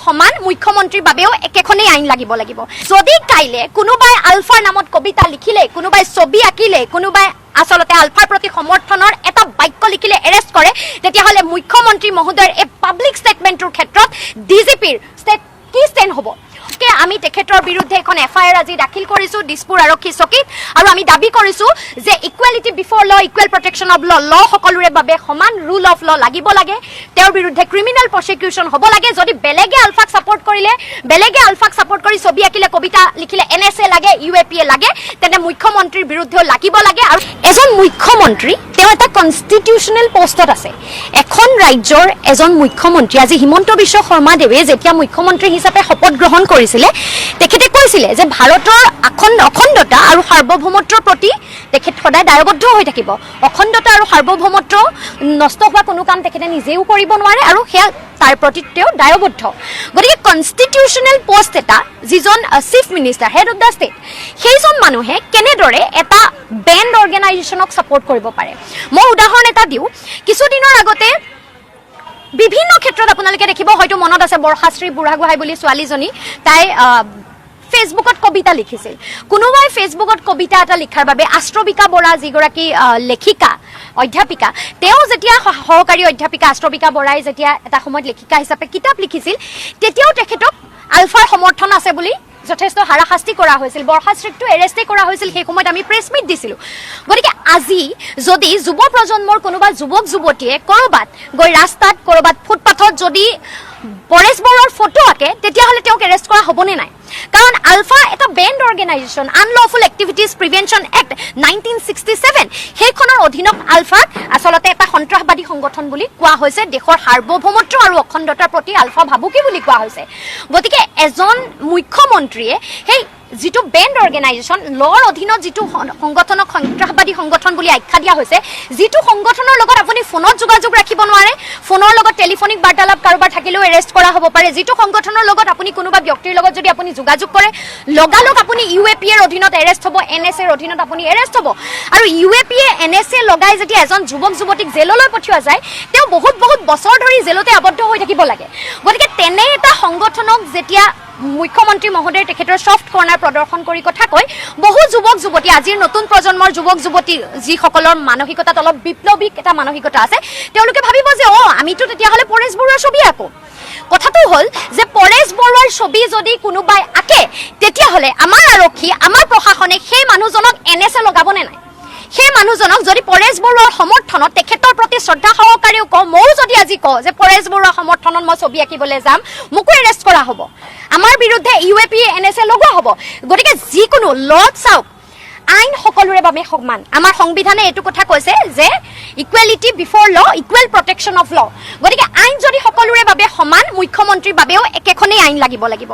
সমান মুখ্যমন্ত্ৰীৰ বাবেও একেখনেই আইন লাগিব যদি কাইলে কোনোবাই আলফাৰ নামত কবিতা লিখিলে কোনোবাই ছবি আঁকিলে কোনোবাই আসলতে আলফাৰ প্ৰতি সমৰ্থনৰ এটা বাক্য লিখিলে এৰেষ্ট কৰে তেতিয়াহ'লে মুখ্যমন্ত্ৰী মহোদয়ৰ এই পাব্লিক ষ্টেটমেণ্টৰ ক্ষেত্ৰত ডিজিপিৰ কি ষ্টেণ্ড হ'ব আমি তেখেতৰ বিৰুদ্ধে এখন এফআইআৰ আজি দাখিল কৰিছো দিছপুৰ আৰক্ষী চকীত আৰু আমি দাবী কৰিছো যে ইকুৱেলিটি বিফৰ ল ইকুৱেল প্ৰটেকশ্যন অফ ল সকলোৰে বাবে সমান ৰুল অফ ল লাগিব লাগে তেওঁৰ বিৰুদ্ধে ক্ৰিমিনেল প্ৰসিকিউশ্যন হ'ব লাগে যদি বেলেগে আলফাক ছাপোৰ্ট কৰি ছবি আঁকিলে কবিতা লিখিলে এনএছএ লাগে ইউএপিএ লাগে তেনে মুখ্যমন্ত্ৰীৰ বিৰুদ্ধেও লাগিব লাগে আৰু এজন মুখ্যমন্ত্ৰী তেওঁ এটা কনষ্টিটিউচনেল পোষ্টত আছে এখন ৰাজ্যৰ এজন মুখ্যমন্ত্ৰী আজি হিমন্ত বিশ্ব শৰ্মা দেৱে যেতিয়া মুখ্যমন্ত্ৰী হিচাপে শপত গ্ৰহণ কৰিছিলে তেখেতে কৈছিলে যে ভাৰতৰ অখণ্ডতা আৰু সাৰ্বভৌমত্বৰ প্ৰতি তেখেত সদায় দায়বদ্ধ হৈ থাকিব অখণ্ডতা আৰু সাৰ্বভৌমত্ব নষ্ট হোৱা কোনো কাম তেখেতে নিজেও কৰিব নোৱাৰে আৰু সেয়া তাৰ প্ৰতি তেওঁ দায়বদ্ধ গতিকে কনষ্টিটিউচনেল পোষ্ট এটা যিজন chief minister head of the state সেইজন মানুহে কেনেদৰে এটা বেণ্ড অৰ্গেনাইজেশ্যনক ছাপোৰ্ট কৰিব পাৰে মই উদাহৰণ এটা দিওঁ কিছুদিনৰ আগতে বিভিন্ন ক্ষেত্ৰত আপোনালোকে দেখিব হয়তো মনত আছে বৰখাশ্ৰী বুঢ়াগোহাঁই বুলি ছোৱালীজনী তাই ফেচবুকত কবিতা লিখিছিল কোনোবাই ফেচবুকত কবিতা এটা লিখাৰ বাবে আষ্ট্ৰবিকা বৰা যিগৰাকী লেখিকা অধ্যাপিকা তেওঁ যেতিয়া সহকাৰী অধ্যাপিকা আষ্ট্ৰবিকা বৰাই যেতিয়া এটা সময়ত লেখিকা হিচাপে কিতাপ লিখিছিল তেতিয়াও তেখেতক আলফাৰ সমৰ্থন আছে বুলি যথেষ্ট হাৰাশাস্তি কৰা হৈছিল বৰখাশ্ৰীকটো এৰেষ্টে কৰা হৈছিল সেই সময়ত আমি প্ৰেছ মিট দিছিলোঁ গতিকে আজি যদি যুৱ প্ৰজন্মৰ কোনোবা যুৱক যুৱতীয়ে ক'ৰবাত গৈ ৰাস্তাত ক'ৰবাত ফুটপাথত যদি পৰেশ বৰুৱাৰ ফটো আঁকে তেতিয়াহ'লে তেওঁক এৰেষ্ট কৰা হ'বনে নাই কাৰণ আলফা এটা banned organisation unlawful activities prevention act 1967 সেইখনৰ অধীনত আলফাক আচলতে এটা সন্ত্ৰাসবাদী সংগঠন বুলি কোৱা হৈছে দেশৰ সাৰ্বভৌমত্ব আৰু অখণ্ডতাৰ প্ৰতি আলফা ভাবুকি বুলি কোৱা হৈছে গতিকে এজন মুখ্যমন্ত্ৰীয়ে সেই যিটো বেণ্ড অৰ্গেনাইজেশ্যন লৰ অধীনত যিটো সংগঠনক সন্ত্ৰাসবাদী সংগঠন বুলি আখ্যা দিয়া হৈছে যিটো সংগঠনৰ লগত আপুনি ফোনত যোগাযোগ ৰাখিব নোৱাৰে ফোনৰ লগত টেলিফোনিক বাৰ্তালাপ কাৰোবাৰ থাকিলেও এৰেষ্ট কৰা হ'ব পাৰে যিটো সংগঠনৰ লগত আপুনি কোনোবা ব্যক্তিৰ লগত যদি আপুনি যোগাযোগ কৰে লগালগ আপুনি ইউএপিএৰ অধীনত এৰেষ্ট হ'ব এনএছএৰ অধীনত আপুনি এৰেষ্ট হ'ব আৰু ইউএপিএ এনএছএ লগাই যেতিয়া এজন যুৱক যুৱতীক জেললৈ পঠিওৱা যায় তেওঁ বহুত বছৰ ধৰি জেলতে আবদ্ধ হৈ থাকিব লাগে গতিকে তেনে এটা সংগঠনক যেতিয়া মুখ্যমন্ত্ৰী মহোদয়ে তেখেতৰ ছফ্ট কৰ্ণাৰ প্ৰদৰ্শন কৰি কথা কয় বহু যুৱক যুৱতী আজিৰ নতুন প্ৰজন্মৰ যুৱক যুৱতী যিসকলৰ মানসিকতাত অলপ বিপ্লৱিক এটা মানসিকতা আছে তেওঁলোকে ভাবিব যে আমিতো তেতিয়াহ'লে পৰেশ বৰুৱাৰ ছবি আঁকো কথাটো হ'ল যে পৰেশ বৰুৱাৰ ছবি যদি কোনোবাই আঁকে তেতিয়াহ'লে আমাৰ আৰক্ষী আমাৰ প্ৰশাসনে সেই মানুহজনক এনএছএ লগাবনে নাই সেই মানুহজনক যদি পৰেশ বৰুৱাৰ সমৰ্থনত তেখেতৰ প্ৰতি শ্ৰদ্ধা সহকাৰেও কওঁ ময়ো যদি আজি কওঁ যে পৰেশ বৰুৱাৰ সমৰ্থনত মই ছবি আঁকিবলৈ যাম মোকো এৰেষ্ট কৰা হ'ব আমাৰ বিৰুদ্ধে ইউএপিএ এনএছএ লগোৱা হ'ব গতিকে যিকোনো লত চাওক আইন সকলোৰে বাবে সমান আমাৰ সংবিধানে এইটো কথা কৈছে যে ইকুৱেলিটি বিফৰ ল ইকুৱেল প্ৰটেকশ্যন অফ ল গতিকে আইন যদি সকলোৰে বাবে সমান মুখ্যমন্ত্ৰীৰ বাবেও একেখনেই আইন লাগিব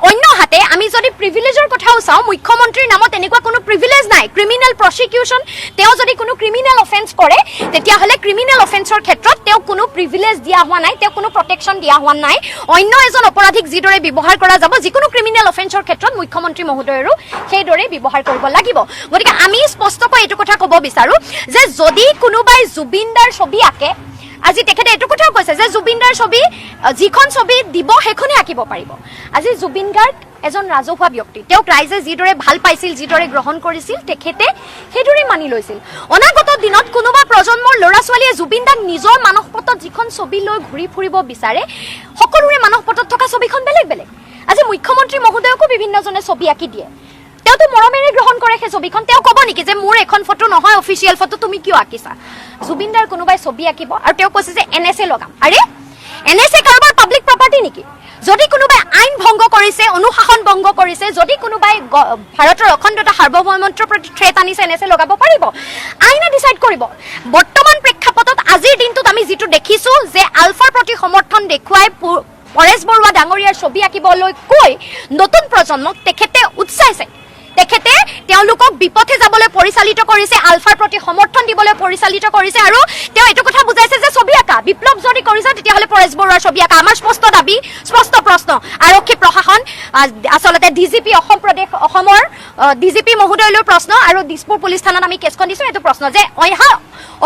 অন্য হাতে আমি যদি প্ৰিভিলেজৰ কথাও চাওঁ মুখ্যমন্ত্ৰীৰ নামত এনেকুৱা কোনো প্ৰিভিলেজ নাই ক্ৰিমিনেল প্ৰসিকিউশ্যন তেওঁ যদি কোনো ক্ৰিমিনেল অফেন্স কৰে তেতিয়াহ'লে ক্ৰিমিনেল অফেন্সৰ ক্ষেত্ৰত তেওঁ কোনো প্ৰিভিলেজ দিয়া হোৱা নাই তেওঁ কোনো প্ৰটেকশ্যন দিয়া হোৱা নাই অন্য এজন অপৰাধীক যিদৰে ব্যৱহাৰ কৰা যাব যিকোনো ক্ৰিমিনেল অফেন্সৰ ক্ষেত্ৰত মুখ্যমন্ত্ৰী মহোদয়ৰো সেইদৰে ব্যৱহাৰ কৰিব লাগিব গতিকে আমি স্পষ্টকৈ এইটো কথা ক'ব বিচাৰো যে যদি কোনোবাই জুবিনদাৰ ছবি আঁকে আজি তেখেতে এইটো কথাও কৈছে যে জুবিনদাৰ ছবি যিখন ছবি দিব সেইখনে আঁকিব পাৰিব আজি জুবিন গাৰ্গ এজন ৰাজহুৱা ব্যক্তি তেওঁক ৰাইজে যিদৰে ভাল পাইছিল যিদৰে গ্ৰহণ কৰিছিল তেখেতে সেইদৰে মানি লৈছিল অনাগত দিনত কোনোবা প্ৰজন্মৰ ল'ৰা ছোৱালীয়ে জুবিনদাক নিজৰ মানসপটত যিখন ছবি লৈ ঘূৰি ফুৰিব বিচাৰে সকলোৰে মানসপটত থকা ছবিখন বেলেগ আজি মুখ্যমন্ত্ৰী মহোদয়কো বিভিন্নজনে ছবি আঁকি দিয়ে তেওঁতো মৰমেৰে গ্ৰহণ কৰে সেই ছবিখন তেওঁ ক'ব নেকি যে মোৰ এখন ফটো নহয় অফিচিয়েল ফটো তুমি কিয় আঁকিছা জুবিনদাৰ কোনোবাই ছবি আঁকিব আৰু তেওঁ কৈছে যে এনএছএ লগাম আৰে এনএছএ কাৰোবাৰ পাব্লিক প্ৰপাৰ্টি নেকি যদি কোনোবাই আইন ভংগ কৰিছে অনুশাসন ভংগ কৰিছে যদি কোনোবাই ভাৰতৰ অখণ্ডতা সাৰ্বভৌমত্বৰ প্ৰতি থ্ৰেট আনিছে এনএছএ লগাব পাৰিব আইনে ডিচাইড কৰিব বৰ্তমান প্ৰেক্ষাপটত আজিৰ দিনটোত আমি যিটো দেখিছো যে আলফাৰ প্ৰতি সমৰ্থন দেখুৱাই পৰেশ বৰুৱা ডাঙৰীয়াৰ ছবি আঁকিবলৈ কৈ নতুন প্ৰজন্মক তেখেতে উৎসাহিছে তেখেতে তেওঁলোকক বিপথে যাবলৈ পৰিচালিত কৰিছে, আলফাৰ প্ৰতি সমৰ্থন দিবলৈ পৰিচালিত কৰিছে আৰু তেওঁ এইটো কথা বুজাইছে যে ছবি আঁকা বিপ্লৱ যদি কৰিছে তেতিয়াহ'লে পৰেশ বৰুৱাৰ ছবি আঁকা। আমাৰ স্পষ্ট দাবী, স্পষ্ট প্ৰশ্ন, আৰক্ষী প্ৰশাসন, আচলতে ডিজিপি অসমৰ ডিজিপি মহোদয়লৈ প্ৰশ্ন আৰু দিছপুৰ পুলিচ থানাত আমি কেছখন দিছোঁ। এইটো প্ৰশ্ন যে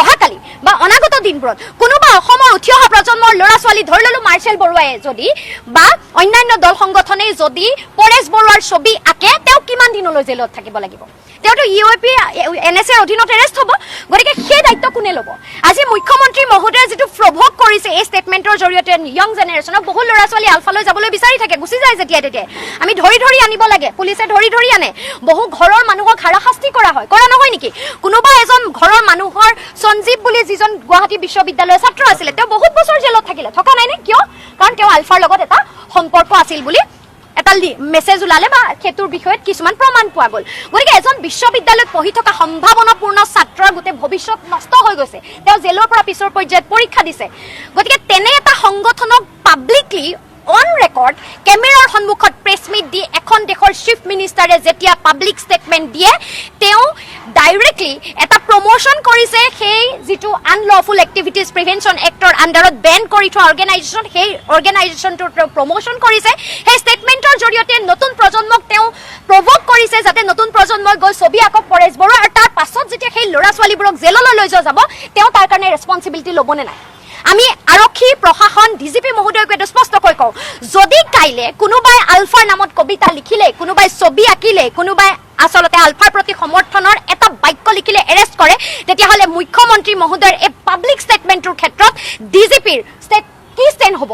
অহাকালি বা অনাগত দিনবোৰত কোনোবা অসমৰ উঠি অহা প্ৰজন্মৰ ল'ৰা ছোৱালী, ধৰি ল'লো মাৰ্চেল বৰুৱাই যদি বা অন্যান্য দল সংগঠনে যদি পৰেশ বৰুৱাৰ ছবি আঁকে, তেওঁ কিমান দিনলৈ জেলত থাকিব লাগিব? তেওঁতো UAP NSAৰ অধীনত এৰেষ্ট হ'ব। গতিকে সেই দায়িত্ব কোনে ল'ব? আজি মুখ্যমন্ত্ৰী মহোদয়ে যিটো প্ৰভোগ কৰিছে এই ষ্টেটমেণ্টৰ জৰিয়তে য়ং জেনেৰেশ্যনক, বহু ল'ৰা ছোৱালী আলফালৈ যাবলৈ বিচাৰি থাকে, গুচি যায় যেতিয়া তেতিয়াই। আমি ধৰি ধৰি আনিব লাগে, পুলিচে ধৰি ধৰি আনে। বহু ঘৰৰ মানুহক হাৰাশাস্তি কৰা হয়, কৰা নহয় নেকি? কোনোবা এজন ঘৰৰ মানুহৰ সঞ্জীৱ বুলি যিজন গুৱাহাটী বিশ্ববিদ্যালয়ৰ ছাত্ৰ আছিলে, তেওঁ বহুত বছৰ জেলত থাকিলে, থকা নাই নে? কিয়? কাৰণ তেওঁ আলফাৰ লগত এটা সম্পৰ্ক আছিল বুলি এটা মেছেজ ওলালে বা সেইটোৰ বিষয়ত কিছুমান প্ৰমাণ পোৱা গ'ল। গতিকে এজন বিশ্ববিদ্যালয়ত পঢ়ি থকা সম্ভাৱনাপূৰ্ণ ছাত্ৰৰ গোটেই ভৱিষ্যত নষ্ট হৈ গৈছে, তেওঁ জেলৰ পৰা পিছৰ পৰ্যায়ত পৰীক্ষা দিছে। গতিকে তেনে এটা সংগঠনক পাব্লিকলি অন ৰেকৰ্ড কেমেৰাৰ সন্মুখত প্ৰেছ মিট দি এখন দেশৰ চিফ মিনিষ্টাৰে যেতিয়া পাব্লিক ষ্টেটমেণ্ট দিয়ে, তেওঁ ডাইৰেক্টলি এটা প্ৰমোশ্যন কৰিছে সেই যিটো আনলফুল এক্টিভিটিজ প্ৰিভেনশ্যন এক্টৰ আণ্ডাৰত বেন কৰি থোৱা অৰ্গেনাইজেশ্যন, সেই অৰ্গেনাইজেশ্যনটোৰ তেওঁ প্ৰমোশ্যন কৰিছে। সেই ষ্টেটমেণ্টৰ জৰিয়তে নতুন প্ৰজন্মক তেওঁ প্ৰভোগ কৰিছে যাতে নতুন প্ৰজন্মই গৈ ছবি আঁকক পৰেশ বৰুৱা, আৰু তাৰ পাছত যেতিয়া সেই ল'ৰা ছোৱালীবোৰক জেললৈ লৈ যোৱা যাব, তেওঁ তাৰ কাৰণে ৰেছপনচিবিলিটি ল'বনে নাই? আমি আৰক্ষী প্ৰশাসন ডিজিপি মহোদয়ক এইটো স্পষ্টকৈ কওঁ, যদি কাইলৈ কোনোবাই আলফাৰ নামত কবিতা লিখিলে, কোনোবাই ছবি আঁকিলে, কোনোবাই আচলতে আলফাৰ প্ৰতি সমৰ্থনৰ এটা বাক্য লিখিলে এৰেষ্ট কৰে, তেতিয়াহ'লে মুখ্যমন্ত্ৰী মহোদয়ৰ এই পাব্লিক ষ্টেটমেণ্টটোৰ ক্ষেত্ৰত ডিজিপিৰ কি ষ্টেণ্ড হ'ব?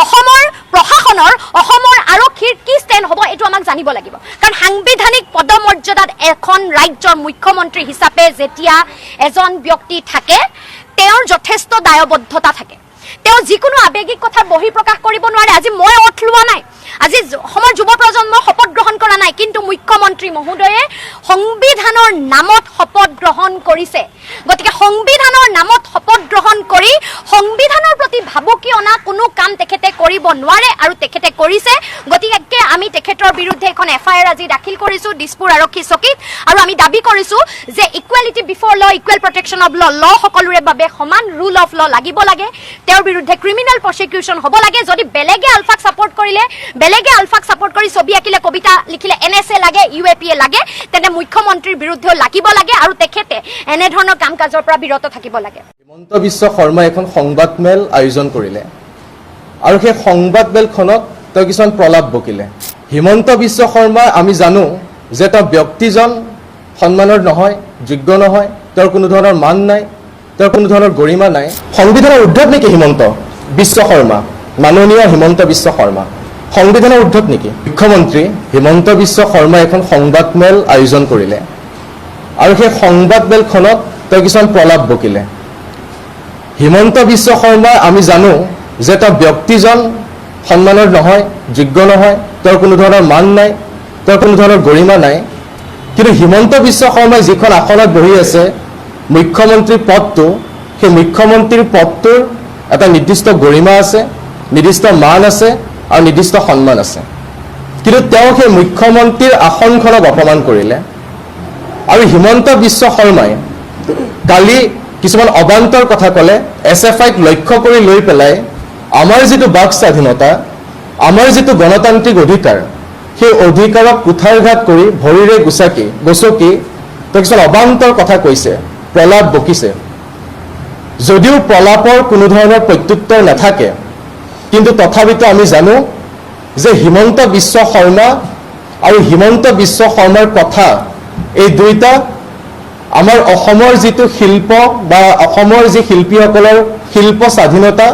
অসমৰ প্ৰশাসনৰ, অসমৰ আৰক্ষীৰ কি ষ্টেণ্ড হ'ব? এইটো আমাক জানিব লাগিব। কাৰণ সাংবিধানিক পদমৰ্যাদাত এখন ৰাজ্যৰ মুখ্যমন্ত্ৰী হিচাপে যেতিয়া এজন ব্যক্তি থাকে, তেওঁৰ যথেষ্ট দায়বদ্ধতা থাকে। তেওঁ যিকোনো আৱেগিক কথাৰ বহিঃপ্ৰকাশ কৰিব নোৱাৰে। আজি মই অৰ্থ লোৱা নাই, আজি অসমৰ যুৱ প্ৰজন্ম শপত গ্ৰহণ কৰা নাই, কিন্তু মুখ্যমন্ত্ৰী মহোদয়ে সংবিধানৰ নামত শপত গ্ৰহণ কৰিছে। গতিকে সংবিধানৰ নামত শপত গ্ৰহণ কৰি সংবিধানৰ প্ৰতি ভাবুকি অনা কোনো কাম তেখেতে কৰিব নোৱাৰে আৰু তেখেতে কৰিছে। গতিকে আমি তেখেতৰ বিৰুদ্ধে এখন FIR আজি দাখিল কৰিছোঁ দিছপুৰ আৰক্ষী চকীত, আৰু আমি দাবী কৰিছোঁ যে ইকুৱেলিটি বিফৰ ল, ইকুৱেল প্ৰটেকশ্যন অফ ল সকলোৰে বাবে সমান ৰুল অফ ল লাগিব লাগে। তেওঁৰ বিৰুদ্ধে ক্ৰিমিনেল প্ৰচিকিউশ্যন হ'ব লাগে। যদি বেলেগে আলফাক ছাপৰ্ট কৰিলে, বেলেগে আলফাক ছাপৰ্ট কৰি ছবি আঁকিলে, কবিতা লিখিলে NSA লাগে, UAP লাগে, তেন্তে মুখ্যমন্ত্ৰীৰ বিৰুদ্ধেও লাগিব লাগে আৰু তেখেতে এনেধৰণৰ কাম কাজৰ পৰা বিৰত থাকিব লাগে। হিমন্ত বিশ্ব শৰ্মাই এখন সংবাদমেল আয়োজন কৰিলে আৰু সেই সংবাদমেলখনত তেওঁ কিছুমান প্ৰলাপ বকিলে। হিমন্ত বিশ্ব শৰ্মা, আমি জানো যে তেওঁ ব্যক্তিজন সন্মানৰ নহয়, যোগ্য নহয়, তেওঁৰ কোনো ধৰণৰ মান নাই, তেওঁৰ কোনো ধৰণৰ গৰিমা নাই। সংবিধানৰ উৰ্ধত নেকি হিমন্ত বিশ্ব শৰ্মা? মাননীয় হিমন্ত বিশ্ব শৰ্মা সংবিধানৰ উৰ্ধত নেকি? মুখ্যমন্ত্ৰী হিমন্ত বিশ্ব শৰ্মাই এখন সংবাদমেল আয়োজন কৰিলে আৰু সেই সংবাদমেলখনত তেওঁ কিছুমান প্ৰলাপ বকিলে। হিমন্ত বিশ্ব শৰ্মা, আমি জানো যে তেওঁ ব্যক্তিজন সন্মানৰ নহয়, যোগ্য নহয়, তেওঁৰ কোনো ধৰণৰ মান নাই, তেওঁৰ কোনো ধৰণৰ গৰিমা নাই। কিন্তু হিমন্ত বিশ্ব শৰ্মাই যিখন আসনত বহি আছে, মুখ্যমন্ত্ৰীৰ পদটো, সেই মুখ্যমন্ত্ৰীৰ পদটোৰ এটা নিৰ্দিষ্ট গৰিমা আছে, নিৰ্দিষ্ট মান আছে আৰু নিৰ্দিষ্ট সন্মান আছে। কিন্তু তেওঁ সেই মুখ্যমন্ত্ৰীৰ আসনখনক অপমান কৰিলে। আৰু হিমন্ত বিশ্ব শৰ্মাই কালি কিছুমান অবান্তৰ কথা ক'লে, SFIক লক্ষ্য কৰি লৈ পেলাই আমাৰ যিটো বাক স্বাধীনতা, আমাৰ যিটো গণতান্ত্ৰিক অধিকাৰ, সেই অধিকাৰক কুঠাৰঘাত কৰি ভৰিৰে গচকি তেওঁ কিছুমান অবান্তৰ কথা কৈছে, প্ৰলাপ বকিছে। যদিও প্ৰলাপৰ কোনো ধৰণৰ প্ৰত্যুত্তৰ নাথাকে, কিন্তু তথাপিতো আমি জানো যে হিমন্ত বিশ্ব শৰ্মা আৰু হিমন্ত বিশ্ব শৰ্মাৰ কথা, এই দুইটা আমাৰ অসমৰ যিটো শিল্প বা অসমৰ যি শিল্পীসকলৰ শিল্প স্বাধীনতা,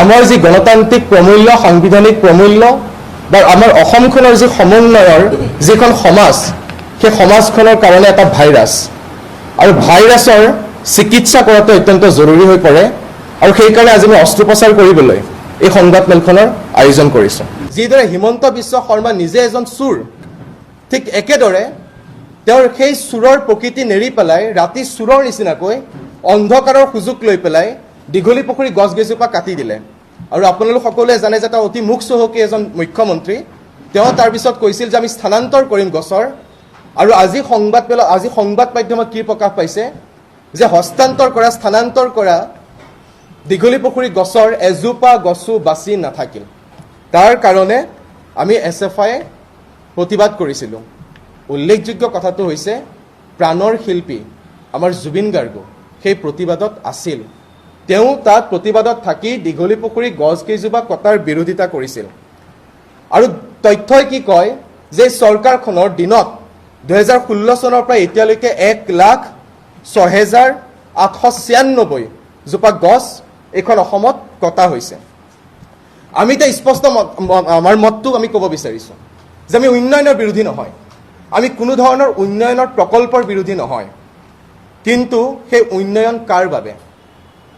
আমাৰ যি গণতান্ত্ৰিক প্ৰমূল্য, সাংবিধানিক প্ৰমূল্য বা আমাৰ অসমখনৰ যি সমন্বয়ৰ যিখন সমাজ, সেই সমাজখনৰ কাৰণে এটা ভাইৰাছ, আৰু ভাইৰাছৰ চিকিৎসা কৰাটো অত্যন্ত জৰুৰী হৈ পৰে। আৰু সেইকাৰণে আজি মই অস্ত্ৰোপচাৰ কৰিবলৈ এই সংবাদমেলখনৰ আয়োজন কৰিছোঁ। যিদৰে হিমন্ত বিশ্ব শৰ্মা নিজে এজন চোৰ, ঠিক একেদৰে তেওঁৰ সেই চোৰৰ প্ৰকৃতি নেৰি পেলাই ৰাতি চোৰৰ নিচিনাকৈ অন্ধকাৰৰ সুযোগ লৈ পেলাই দীঘলী পুখুৰী গছ গছজোপা কাটি দিলে। আৰু আপোনালোক সকলোৱে জানে যে তেওঁ অতি মুখ চহকী এজন মুখ্যমন্ত্ৰী। তেওঁ তাৰপিছত কৈছিল যে আমি স্থানান্তৰ কৰিম গছৰ, আৰু আজি সংবাদ মাধ্যমত কি প্ৰকাশ পাইছে যে হস্তান্তৰ কৰা স্থানান্তৰ কৰা দীঘলী পুখুৰী গছৰ এজোপা গছো বাচি নাথাকিল। তাৰ কাৰণে আমি SFI প্ৰতিবাদ কৰিছিলোঁ। উল্লেখযোগ্য কথাটো হৈছে প্ৰাণৰ শিল্পী আমাৰ জুবিন গাৰ্গো সেই প্ৰতিবাদত আছিল। তেওঁ তাত প্ৰতিবাদত থাকি দীঘলী পুখুৰী গছ কেইজোপা কটাৰ বিৰোধিতা কৰিছিল। আৰু তথ্যই কি কয় যে চৰকাৰখনৰ দিনত 2016 চনৰ পৰা এতিয়ালৈকে 1,06,896 জোপা গছ এইখন অসমত কটা হৈছে। আমি এতিয়া স্পষ্ট আমাৰ মতটো আমি ক'ব বিচাৰিছোঁ যে আমি উন্নয়নৰ বিৰোধী নহয়, আমি কোনো ধৰণৰ উন্নয়নৰ প্ৰকল্পৰ বিৰোধী নহয়, কিন্তু সেই উন্নয়ন কাৰ বাবে?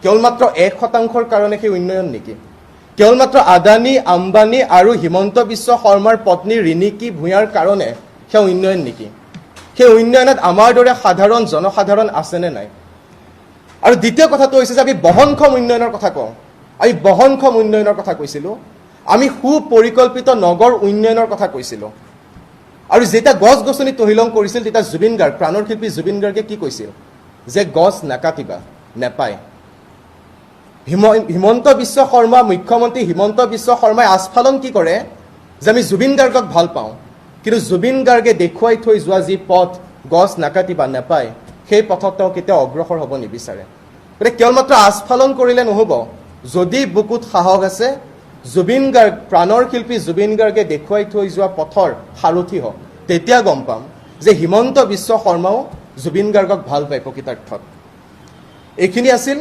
কেৱল মাত্ৰ 1% কাৰণে সেই উন্নয়ন নেকি? কেৱল মাত্ৰ আদানী আম্বানী আৰু হিমন্ত বিশ্ব শৰ্মাৰ পত্নী ৰিণিকী ভূঞাৰ কাৰণে সেই উন্নয়ন নেকি? সেই উন্নয়নত আমাৰ দৰে সাধাৰণ জনসাধাৰণ আছেনে নাই? আৰু দ্বিতীয় কথাটো হৈছে যে আমি বহনক্ষম উন্নয়নৰ কথা কওঁ। আমি বহনক্ষম উন্নয়নৰ কথা কৈছিলোঁ, আমি সুপৰিকল্পিত নগৰ উন্নয়নৰ কথা কৈছিলোঁ। আৰু যেতিয়া গছ গছনি তহিলং কৰিছিল তেতিয়া জুবিন গাৰ্গ, প্ৰাণৰ শিল্পী জুবিন গাৰ্গে কি কৈছিল? যে গছ নাকাটিবা, নেপায়। হিমন্ত বিশ্ব শৰ্মা, মুখ্যমন্ত্ৰী হিমন্ত বিশ্ব শৰ্মাই আস্ফালন কি কৰে যে আমি জুবিন গাৰ্গক ভাল পাওঁ, কিন্তু জুবিন গাৰ্গে দেখুৱাই থৈ যোৱা যি পথ গছ নাকাটিবা নেপায়, সেই পথত তেওঁ কেতিয়াও অগ্ৰসৰ হ'ব নিবিচাৰে। গতিকে কেৱল মাত্ৰ আস্ফালন কৰিলে নহ'ব, যদি বুকুত সাহস আছে জুবিন গাৰ্গ, প্ৰাণৰ শিল্পী জুবিন গাৰ্গে দেখুৱাই থৈ যোৱা পথৰ সাৰথি হওক, তেতিয়া গম পাম যে হিমন্ত বিশ্ব শৰ্মাও জুবিন গাৰ্গক ভাল পায় প্ৰকৃতাৰ্থত। এইখিনি আছিল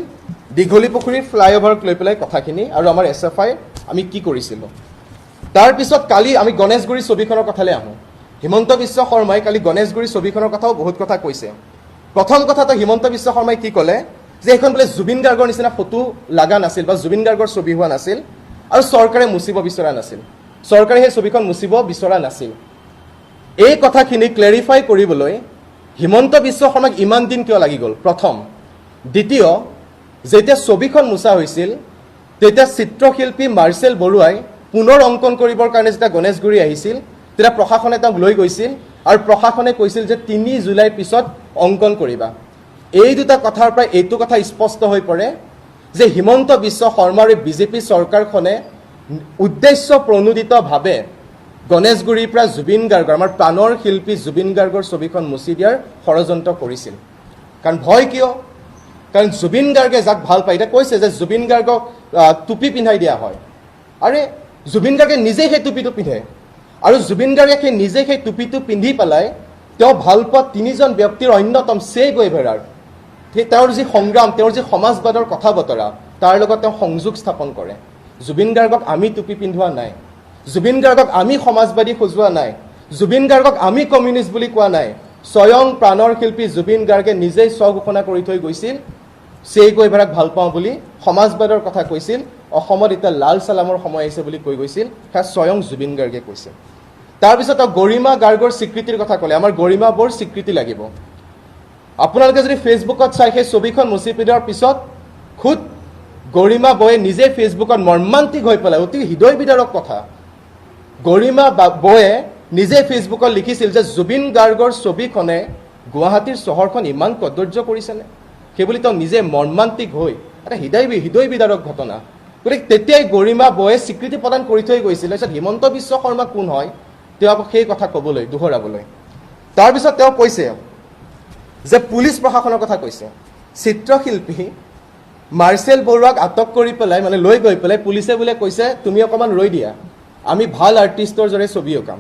দীঘলী পুখুৰীৰ ফ্লাইঅভাৰক লৈ পেলাই কথাখিনি আৰু আমাৰ SFI আমি কি কৰিছিলোঁ। তাৰপিছত কালি আমি গণেশগুৰি ছবিখনৰ কথালৈ আহোঁ। হিমন্ত বিশ্ব শৰ্মাই কালি গণেশগুৰি ছবিখনৰ কথাও বহুত কথা কৈছে। প্ৰথম কথাটো হিমন্ত বিশ্ব শৰ্মাই কি ক'লে যে এইখন বোলে জুবিন গাৰ্গৰ নিচিনা ফটো লগা নাছিল বা জুবিন গাৰ্গৰ ছবি হোৱা নাছিল আৰু চৰকাৰে মুচিব বিচৰা নাছিল, চৰকাৰে সেই ছবিখন মুচিব বিচৰা নাছিল। এই কথাখিনি ক্লেৰিফাই কৰিবলৈ হিমন্ত বিশ্ব শৰ্মাক ইমান দিন কিয় লাগি গ'ল? প্ৰথম। দ্বিতীয়, যেতিয়া ছবিখন মুচা হৈছিল তেতিয়া চিত্ৰশিল্পী মাৰ্চেল বৰুৱাই পুনৰ অংকন কৰিবৰ কাৰণে যেতিয়া গণেশগুৰি আহিছিল তেতিয়া প্ৰশাসনে তেওঁক লৈ গৈছিল আৰু প্ৰশাসনে কৈছিল যে 3 জুলাইৰ পিছত অংকন কৰিবা। এই দুটা কথাৰ পৰা এইটো কথা স্পষ্ট হৈ পৰে যে হিমন্ত বিশ্ব শৰ্মাৰ বিজেপি চৰকাৰখনে উদ্দেশ্য প্ৰণোদিতভাৱে গণেশগুৰিৰ পৰা জুবিন গাৰ্গৰ, আমাৰ প্ৰাণৰ শিল্পী জুবিন গাৰ্গৰ ছবিখন মুচি দিয়াৰ ষড়যন্ত্ৰ কৰিছিল। কাৰণ ভয় কিয়? কাৰণ জুবিন গাৰ্গে যাক ভাল পায়, এতিয়া কৈছে যে জুবিন গাৰ্গক টুপি পিন্ধাই দিয়া হয়। আৰে জুবিন গাৰ্গে নিজেই সেই টুপিটো পিন্ধে আৰু জুবিন গাৰ্গে নিজে সেই টুপিটো পিন্ধি পেলাই তেওঁ ভাল পোৱা 3জন ব্যক্তিৰ অন্যতম চে গুয়েভাৰাৰ তেওঁৰ যি সংগ্ৰাম, তেওঁৰ যি সমাজবাদৰ কথা বতৰা, তাৰ লগত তেওঁ সংযোগ স্থাপন কৰে। জুবিন গাৰ্গক আমি টুপি পিন্ধোৱা নাই, জুবিন গাৰ্গক আমি সমাজবাদী সজোৱা নাই, জুবিন গাৰ্গক আমি কমিউনিষ্ট বুলি কোৱা নাই। স্বয়ং প্ৰাণৰ শিল্পী জুবিন গাৰ্গে নিজেই স্বঘোষণা কৰি থৈ গৈছিল চে গুয়েভাৰাক ভাল পাওঁ বুলি, সমাজবাদৰ কথা কৈছিল, অসমত এতিয়া লাল চালামৰ সময় আহিছে বুলি কৈ গৈছিল, সেয়া স্বয়ং জুবিন গাৰ্গে কৈছে। তাৰপিছত তেওঁ গৰিমা গাৰ্গৰ স্বীকৃতিৰ কথা ক'লে, আমাৰ গৰিমা বৰ স্বীকৃতি লাগিব। আপোনালোকে যদি ফেচবুকত চাই সেই ছবিখন মুচি পেলোৱাৰ পিছত খুদ গৰিমা বৌয়ে নিজে ফেচবুকত মৰ্মান্তিক হৈ পেলাই, অতি হৃদয় বিদাৰক কথা, গৰিমা বৌয়ে নিজে ফেচবুকত লিখিছিল যে জুবিন গাৰ্গৰ ছবিখনে গুৱাহাটীৰ চহৰখন ইমান কদৰ্য কৰিছেনে, সেইবুলি তেওঁ নিজে মৰ্মান্তিক হৈ এটা হৃদয় বিদাৰক ঘটনা। গতিকে তেতিয়াই গৰিমা বৌয়ে স্বীকৃতি প্ৰদান কৰি থৈ গৈছিল। তাৰপিছত হিমন্ত বিশ্ব শৰ্মা কোন হয় তেওঁ আকৌ সেই কথা ক'বলৈ, দোহৰাবলৈ। তাৰপিছত তেওঁ কৈছে যে পুলিচ প্ৰশাসনৰ কথা কৈছে। চিত্ৰশিল্পী মাৰ্চেল বৰুৱাক আটক কৰি পেলাই, মানে লৈ গৈ পেলাই পুলিচে বোলে কৈছে তুমি অকণমান ৰৈ দিয়া, আমি ভাল আৰ্টিষ্টৰ দৰে ছবি অঁকাম।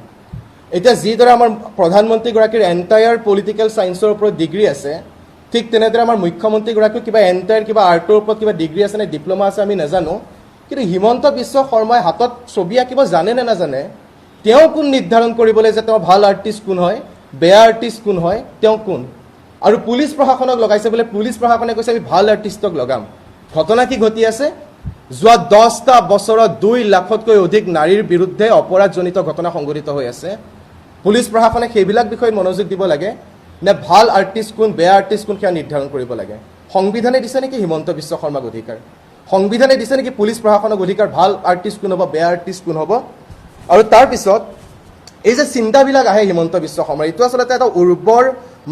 এতিয়া যিদৰে আমাৰ প্ৰধানমন্ত্ৰীগৰাকীৰ এণ্টায়াৰ পলিটিকেল ছায়েন্সৰ ওপৰত ডিগ্ৰী আছে, ঠিক তেনেদৰে আমাৰ মুখ্যমন্ত্ৰীগৰাকীৰ কিবা এণ্টায়াৰ কিবা আৰ্টৰ ওপৰত কিবা ডিগ্ৰী আছে নে ডিপ্ল'মা আছে আমি নাজানো, কিন্তু হিমন্ত বিশ্ব শৰ্মাই হাতত ছবি আঁকিব জানে নে নাজানে, তেওঁ কোন নিৰ্ধাৰণ কৰিবলৈ যে তেওঁ ভাল আৰ্টিষ্ট কোন হয়, বেয়া আৰ্টিষ্ট কোন হয়, তেওঁ কোন? আৰু পুলিচ প্ৰশাসনক লগাইছে বোলে, পুলিচ প্ৰশাসনে কৈছে আমি ভাল আৰ্টিষ্টক লগাম। ঘটনা কি ঘটি আছে? যোৱা 10টা বছৰত 2 লাখতকৈ অধিক নাৰীৰ বিৰুদ্ধে অপৰাধজনিত ঘটনা সংঘটিত হৈ আছে। পুলিচ প্ৰশাসনে সেইবিলাক বিষয়ত মনোযোগ দিব লাগে নে ভাল আৰ্টিষ্ট কোন, বেয়া আৰ্টিষ্ট কোন সেয়া নিৰ্ধাৰণ কৰিব লাগে? সংবিধানে দিছে নেকি হিমন্ত বিশ্ব শৰ্মাক অধিকাৰ? সংবিধানে দিছে নেকি পুলিচ প্ৰশাসনক অধিকাৰ ভাল আৰ্টিষ্ট কোন হ'ব, বেয়া আৰ্টিষ্ট কোন হ'ব? আৰু তাৰপিছত এই যে চিন্তাবিলাক আহে হিমন্ত বিশ্ব শৰ্মাৰ, এইটো আচলতে এটা উৰ্বৰ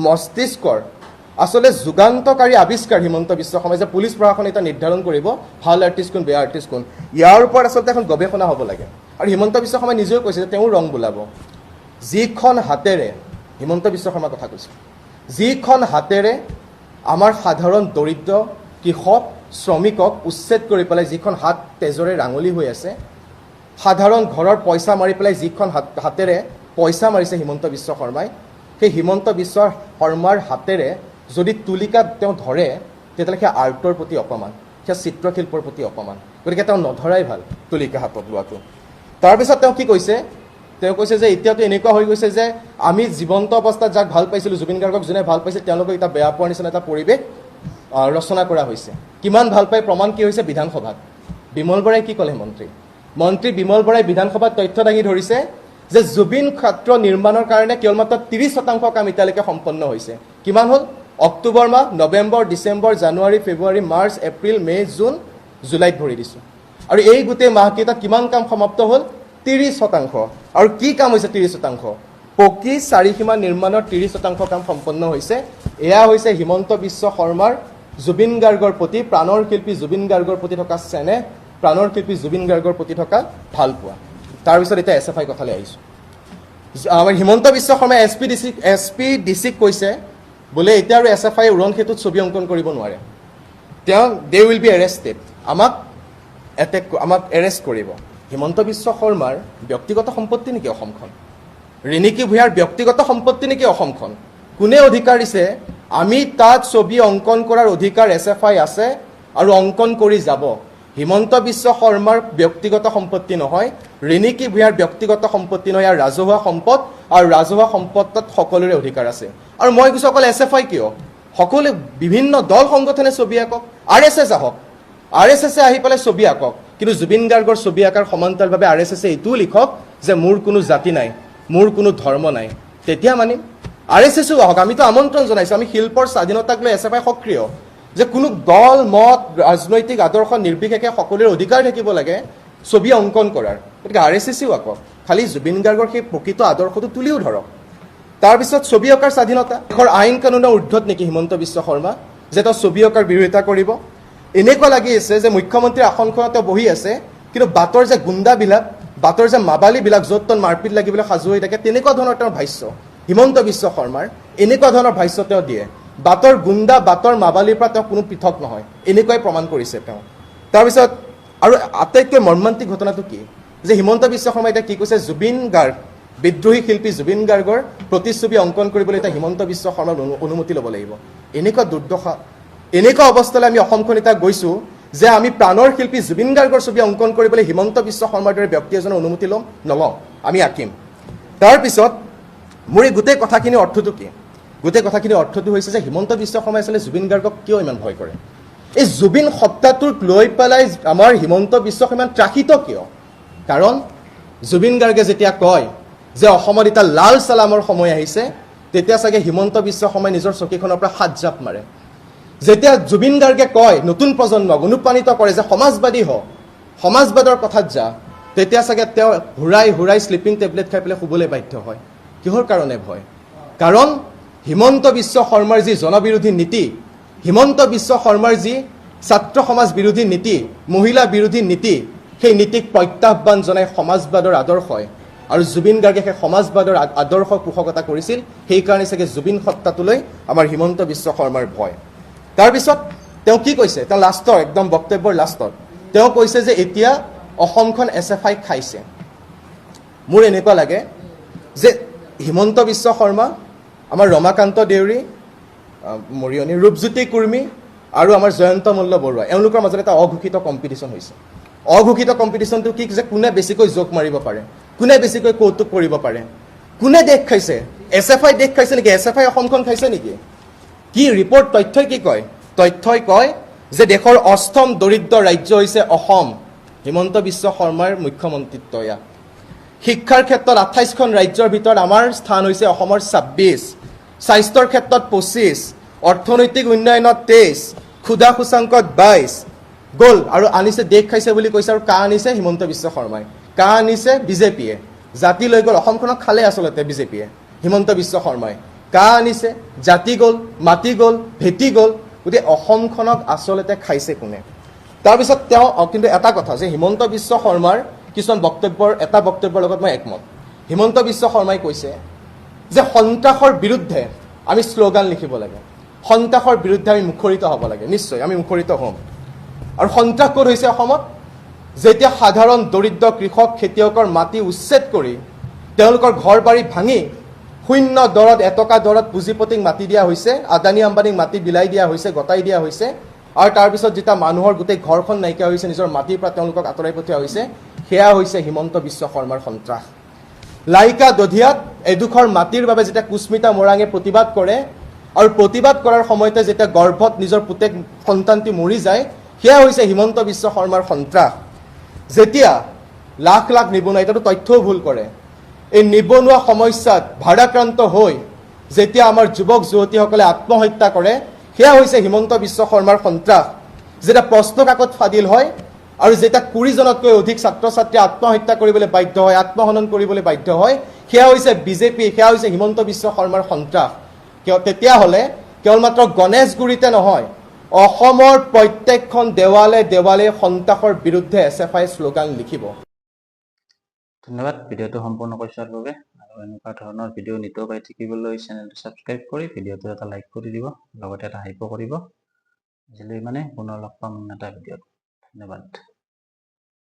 মস্তিষ্কৰ আচলতে যুগান্তকাৰী আৱিষ্কাৰ হিমন্ত বিশ্ব শৰ্মাই, যে পুলিচ প্ৰশাসনে এটা নিৰ্ধাৰণ কৰিব ভাল আৰ্টিষ্ট কোন, বেয়া আৰ্টিষ্ট কোন। ইয়াৰ ওপৰত আচলতে এখন গৱেষণা হ'ব লাগে। আৰু হিমন্ত বিশ্ব শৰ্মাই নিজেও কৈছে যে তেওঁ ৰং বোলাব। যিখন হাতেৰে, হিমন্ত বিশ্ব শৰ্মাৰ কথা কৈছে, যিখন হাতেৰে আমাৰ সাধাৰণ দৰিদ্ৰ কৃষক শ্ৰমিকক উচ্ছেদ কৰি পেলাই যিখন হাত তেজৰে ৰাঙলী হৈ আছে, সাধাৰণ ঘৰৰ পইচা মাৰি পেলাই যিখন হাতেৰে পইচা মাৰিছে হিমন্ত বিশ্ব শৰ্মাই, সেই হিমন্ত বিশ্ব শৰ্মাৰ হাতেৰে যদি তুলিকাত তেওঁ ধৰে, তেতিয়াহ'লে সেই আৰ্টৰ প্ৰতি অপমান, সেই চিত্ৰশিল্পৰ প্ৰতি অপমান। গতিকে তেওঁ নধৰাই ভাল তুলিকা হাতত লোৱাটো। তাৰপিছত তেওঁ কি কৈছে, তেওঁ কৈছে যে এতিয়াতো এনেকুৱা হৈ গৈছে যে আমি জীৱন্ত অৱস্থাত যাক ভাল পাইছিলোঁ, জুবিন গাৰ্গক যোনে ভাল পাইছিল, তেওঁলোকক এতিয়া বেয়া পোৱাৰ নিচিনা এটা পৰিৱেশ ৰচনা কৰা হৈছে। কিমান ভাল পাই প্ৰমাণ কি হৈছে বিধানসভাত। বিমল বৰাই কি ক'লে, মন্ত্ৰী বিমল বৰাই বিধানসভাত তথ্য দাঙি ধৰিছে যে জুবিন ক্ষেত্ৰ নিৰ্মাণৰ কাৰণে কেৱল মাত্ৰ 30% কাম এতিয়ালৈকে সম্পন্ন হৈছে। কিমান হ'ল? অক্টোবৰ মাহ, নৱেম্বৰ, ডিচেম্বৰ, জানুৱাৰী, ফেব্ৰুৱাৰী, মাৰ্চ, এপ্ৰিল, মে', জুন, জুলাইত ভৰি দিছোঁ। আৰু এই গোটেই মাহকেইটাত কিমান কাম সমাপ্ত হ'ল? 30%। আৰু কি কাম হৈছে 30%? পকী চাৰিসীমা নিৰ্মাণৰ 30% কাম সম্পন্ন হৈছে। এয়া হৈছে হিমন্ত বিশ্ব শৰ্মাৰ জুবিন গাৰ্গৰ প্ৰতি, প্ৰাণৰ শিল্পী জুবিন গাৰ্গৰ প্ৰতি থকা চেনেহ, প্ৰাণৰ শিল্পী জুবিন গাৰ্গৰ প্ৰতি থকা ভাল পোৱা। তাৰপিছত এতিয়া SFI কথালৈ আহিছোঁ। আমাৰ হিমন্ত বিশ্ব শৰ্মাই SPDCক কৈছে বোলে এতিয়া আৰু SFI উৰণ সেতুত ছবি অংকন কৰিব নোৱাৰে। দে উইল বি এৰেষ্টেড, আমাক এৰেষ্ট কৰিব। হিমন্ত বিশ্ব শৰ্মাৰ ব্যক্তিগত সম্পত্তি নেকি অসমখন? ৰিণিকী ভূঞাৰ ব্যক্তিগত সম্পত্তি নেকি অসমখন? কোনে অধিকাৰ দিছে? আমি তাত ছবি অংকন কৰাৰ অধিকাৰ SFI আছে আৰু অংকন কৰি যাব। হিমন্ত বিশ্ব শৰ্মাৰ ব্যক্তিগত সম্পত্তি নহয়, ৰিণিকী ভূঞাৰ ব্যক্তিগত সম্পত্তি নহয়, ইয়াৰ ৰাজহুৱা সম্পদ, আৰু ৰাজহুৱা সম্পদত সকলোৰে অধিকাৰ আছে। আৰু মই কৈছোঁ অকল SFI কিয়, সকলো বিভিন্ন দল সংগঠনে ছবি আঁকক, RSS আহক, RSS আহি পেলাই ছবি আঁকক, কিন্তু জুবিন গাৰ্গৰ ছবি আঁকাৰ সমান্তৰালভাৱে RSS এইটোও লিখক যে মোৰ কোনো জাতি নাই, মোৰ কোনো ধৰ্ম নাই, তেতিয়া মানিম। RSSও আহক, আমিতো আমন্ত্ৰণ জনাইছোঁ, আমি শিল্পৰ স্বাধীনতাক লৈ SFI সক্ৰিয়, যে কোনো দল মত ৰাজনৈতিক আদৰ্শ নিৰ্বিশেষে সকলোৰে অধিকাৰ থাকিব লাগে ছবি অংকন কৰাৰ। গতিকে RSSও আঁকক, খালি জুবিন গাৰ্গৰ সেই প্ৰকৃত আদৰ্শটো তুলিও ধৰক। তাৰপিছত ছবি অঁকাৰ স্বাধীনতা, দেশৰ আইন কানুনৰ ঊৰ্ধত নেকি হিমন্ত বিশ্ব শৰ্মা যে তেওঁ ছবি অঁকাৰ বিৰোধিতা কৰিব? এনেকুৱা লাগি আছে যে মুখ্যমন্ত্ৰীৰ আসনখনত তেওঁ বহি আছে, কিন্তু বাটৰ যে গুণ্ডাবিলাক, বাটৰ যে মাবালীবিলাক য'ত ত'ত মাৰপিট লাগিবলৈ সাজু হৈ থাকে, তেনেকুৱা ধৰণৰ তেওঁৰ ভাষ্য হিমন্ত বিশ্ব শৰ্মাৰ, এনেকুৱা ধৰণৰ ভাষ্য তেওঁ দিয়ে। বাটৰ গুণ্ডা, বাটৰ মাবালীৰ পৰা তেওঁ কোনো পৃথক নহয়, এনেকুৱাই প্ৰমাণ কৰিছে তেওঁ। তাৰপিছত আৰু আটাইতকৈ মৰ্মান্তিক ঘটনাটো কি, যে হিমন্ত বিশ্ব শৰ্মাই এতিয়া কি কৈছে, জুবিন গাৰ্গ, বিদ্ৰোহী শিল্পী জুবিন গাৰ্গৰ প্ৰতিচ্ছবি অংকন কৰিবলৈ এতিয়া হিমন্ত বিশ্ব শৰ্মাৰ অনুমতি ল'ব লাগিব। এনেকুৱা দুৰ্দশা, এনেকুৱা অৱস্থালৈ আমি অসমখন এতিয়া গৈছোঁ যে আমি প্ৰাণৰ শিল্পী জুবিন গাৰ্গৰ ছবি অংকন কৰিবলৈ হিমন্ত বিশ্ব শৰ্মাৰ দৰে ব্যক্তি এজনৰ অনুমতি নলওঁ, আমি আঁকিম। তাৰপিছত মোৰ এই গোটেই কথাখিনিৰ অৰ্থটো কি? গোটেই কথাখিনিৰ অৰ্থটো হৈছে যে হিমন্ত বিশ্ব শৰ্মাই আচলতে জুবিন গাৰ্গক কিয় ইমান ভয় কৰে? এই জুবিন সত্তাটোক লৈ পেলাই আমাৰ হিমন্ত বিশ্ব শৰ্মা ত্ৰাসিত কিয়? কাৰণ জুবিন গাৰ্গে যেতিয়া কয় যে অসমত এতিয়া লাল চালামৰ সময় আহিছে, তেতিয়া চাগে হিমন্ত বিশ্ব শৰ্মাই নিজৰ চকীখনৰ পৰা হাত জাপ মাৰে। যেতিয়া জুবিন গাৰ্গে কয় নতুন প্ৰজন্মক অনুপ্ৰাণিত কৰে যে সমাজবাদী হ, সমাজবাদৰ কথাত যা, তেতিয়া চাগে তেওঁ হুৰাই শ্লিপিং টেবলেট খাই পেলাই শুবলৈ বাধ্য হয়। কিহৰ কাৰণে ভয়? কাৰণ হিমন্ত বিশ্ব শৰ্মাৰ যি জনবিৰোধী নীতি, হিমন্ত বিশ্ব শৰ্মাৰ যি ছাত্ৰ সমাজ বিৰোধী নীতি, মহিলা বিৰোধী নীতি, সেই নীতিক প্ৰত্যাহ্বান জনাই সমাজবাদৰ আদৰ্শই, আৰু জুবিন গাৰ্গে সেই সমাজবাদৰ আদৰ্শ পোষকতা কৰিছিল। সেইকাৰণে চাগে জুবিন সত্তাটোলৈ আমাৰ হিমন্ত বিশ্ব শৰ্মাৰ ভয়। তাৰপিছত তেওঁ কি কৈছে, তেওঁ লাষ্টৰ একদম বক্তব্যৰ লাষ্টত তেওঁ কৈছে যে এতিয়া অসমখন SFI খাইছে। মোৰ এনেকুৱা লাগে যে হিমন্ত বিশ্ব শৰ্মা, আমাৰ ৰমাকান্ত দেউৰী, মৰিয়নী ৰূপজ্যোতি কুৰ্মী আৰু আমাৰ জয়ন্ত মল্ল বৰুৱা, এওঁলোকৰ মাজত এটা অঘোষিত কম্পিটিশ্যন হৈছে। অঘোষিত কম্পিটিশ্যনটো কি যে কোনে বেছিকৈ জোক মাৰিব পাৰে, কোনে বেছিকৈ কৌতুক কৰিব পাৰে, কোনে দেশ খাইছে। SFI দেশ খাইছে নেকি? SFI অসমখন খাইছে নেকি? কি ৰিপৰ্ট, তথ্যই কি কয়? তথ্যই কয় যে দেশৰ অষ্টম দৰিদ্ৰ ৰাজ্য হৈছে অসম, হিমন্ত বিশ্ব শৰ্মাৰ মুখ্যমন্ত্ৰিত্ব ইয়াত। শিক্ষাৰ ক্ষেত্ৰত 28খন ৰাজ্যৰ ভিতৰত আমাৰ স্থান হৈছে অসমৰ 26, স্বাস্থ্যৰ ক্ষেত্ৰত 25, অৰ্থনৈতিক উন্নয়নত 23, ক্ষুধা সূচাংকত 22 গ'ল। আৰু আনিছে দেশ খাইছে বুলি কৈছে, আৰু কা আনিছে হিমন্ত বিশ্ব শৰ্মাই, কা আনিছে বিজেপিয়ে, জাতি লৈ গ'ল, অসমখনক খালে আচলতে বিজেপিয়ে। হিমন্ত বিশ্ব শৰ্মাই কা আনিছে, জাতি গ'ল, মাটি গ'ল, ভেটি গ'ল, গতিকে অসমখনক আচলতে খাইছে কোনে? তাৰপিছত তেওঁ কিন্তু এটা কথা যে হিমন্ত বিশ্ব শৰ্মাৰ কিছুমান বক্তব্যৰ লগত মই একমত। হিমন্ত বিশ্ব শৰ্মাই কৈছে যে সন্ত্ৰাসৰ বিৰুদ্ধে আমি শ্লোগান লিখিব লাগে, সন্ত্ৰাসৰ বিৰুদ্ধে আমি মুখৰিত হ'ব লাগে। নিশ্চয় আমি মুখৰিত হ'ম। আৰু সন্ত্ৰাস ক'ত হৈছে অসমত? যেতিয়া সাধাৰণ দৰিদ্ৰ কৃষক খেতিয়কৰ মাটি উচ্ছেদ কৰি তেওঁলোকৰ ঘৰ বাৰী ভাঙি শূন্য দৰত, এটকা দৰত পুঁজিপতিক মাটি দিয়া হৈছে, আদানী আম্বানীক মাটি বিলাই দিয়া হৈছে, গতাই দিয়া হৈছে। আৰু তাৰপিছত যেতিয়া মানুহৰ গোটেই ঘৰখন নাইকিয়া হৈছে, নিজৰ মাটিৰ পৰা তেওঁলোকক আঁতৰাই পঠিওৱা হৈছে, সেয়া হৈছে হিমন্ত বিশ্ব শৰ্মাৰ সন্ত্ৰাস। লাইকা দধিয়াত এডোখৰ মাটিৰ বাবে যেতিয়া কুস্মিতা মৰাণে প্ৰতিবাদ কৰে, আৰু প্ৰতিবাদ কৰাৰ সময়তে যেতিয়া গৰ্ভত নিজৰ পুতেক সন্তানটি মৰি যায়, সেয়া হৈছে হিমন্ত বিশ্ব শৰ্মাৰ সন্ত্ৰাস। যেতিয়া লাখ লাখ নিবনুৱা, এতিয়াতো তথ্যও ভুল কৰে, এই নিবনুৱা সমস্যাত ভাৰাক্ৰান্ত হৈ যেতিয়া আমাৰ যুৱক যুৱতীসকলে আত্মহত্যা কৰে, সেয়া হৈছে হিমন্ত বিশ্ব শৰ্মাৰ সন্ত্ৰাস। যেতিয়া প্ৰশ্ন কাকত ফাদিল হয় আৰু যেতিয়া 20জনতকৈ অধিক ছাত্ৰ ছাত্ৰীয়ে আত্মহত্যা কৰিবলৈ বাধ্য হয়, আত্মহনন কৰিবলৈ বাধ্য হয়, সেয়া হৈছে বিজেপি, সেয়া হৈছে হিমন্ত বিশ্ব শৰ্মাৰ সন্ত্ৰাস। তেতিয়াহ'লে কেৱল মাত্ৰ গণেশগুৰিতে নহয়, অসমৰ প্ৰত্যেকখন দেৱালে দেৱালে সন্ত্ৰাসৰ বিৰুদ্ধে SFI শ্লোগান লিখিব। ধন্যবাদ ভিডিঅ'টো সম্পূৰ্ণ কৰি চোৱাৰ বাবে। আৰু এনেকুৱা ধৰণৰ ভিডিঅ' নিতৌ পাই থাকিবলৈ চেনেলটো ছাবস্ক্ৰাইব কৰি ভিডিঅ'টো এটা লাইক কৰি দিব, লগতে এটা হাইপো কৰিব। আজিলৈ পুনৰ লগ পাম এটা ভিডিঅ'ত। ধন্যবাদ।